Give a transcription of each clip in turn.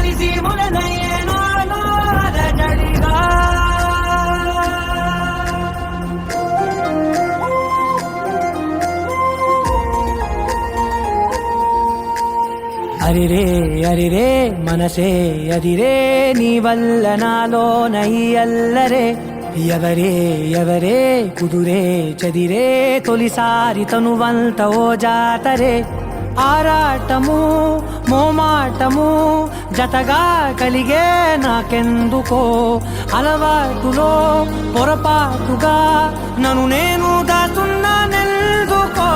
కలిసి మొదలయ్యే నాలో అలజడిగా అరిరే అరిరే మనసే అదిరే నీ వల్ల నాలో నై అల్లరే ఎవరే ఎవరే కుదురే చదిరే తొలిసారి తనువంత ఓ జాతరే ఆరాటము మోమాటము జతగా కలిగే నాకెందుకో అలవాటులో పొరపాటుగా నన్ను నేను దాచున్నానెందుకో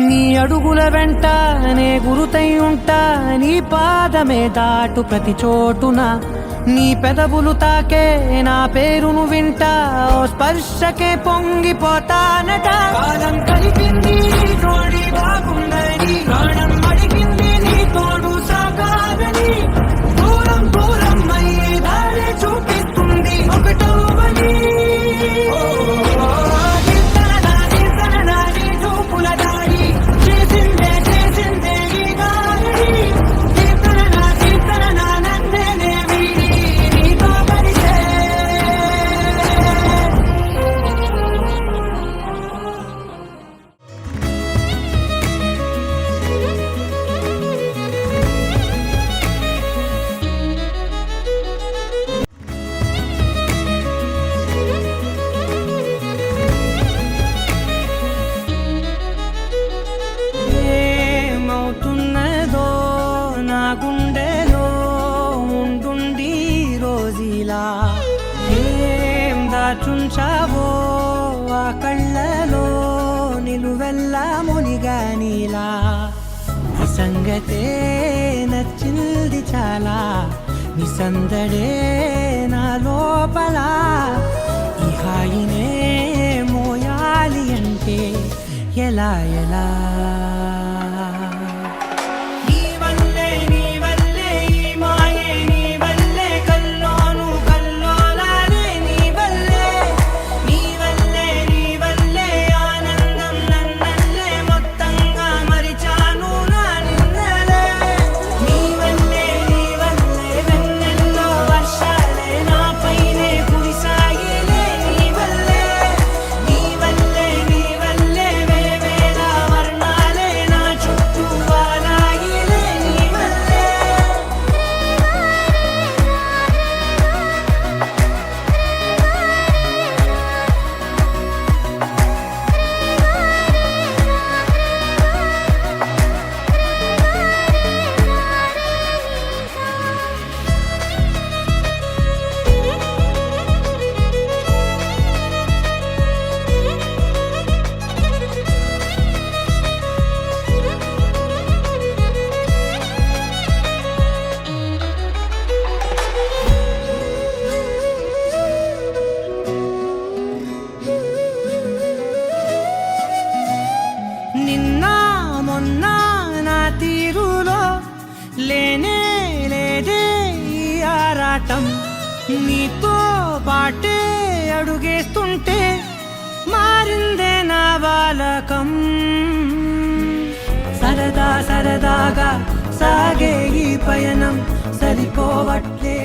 నీ అడుగుల వెంట నే గురుతై ఉంటా నీ పాదమే దాటు ప్రతి చోటున నీ పెదవులు తాకే నా పేరును వింటా ఓ స్పర్శకే పొంగిపోతానట కాలం కలిపింది తోడి బాగుందని ప్రాణం అడిగింది నీ తోడు సాగాలని దూరం దూరం అయ్యే దారి చూపిస్తుంది ఒకటవని గుండెలో ఉండుండి రోజీలా ఏం దాచుంచావో ఆ కళ్ళలో నిలువెల్లా మునిగానిలా సంగతే నచ్చింది చాలా నిసందడే నా లోపల ఈ హాయినే మోయాలి అంటే ఎలా ఎలా లేనే లేదే ఈ ఆరాటం నీతో పాటే అడుగేస్తుంటే మారిందే నా బాలకం సరదా సరదాగా సాగే ఈ పయనం సరిపోవట్లే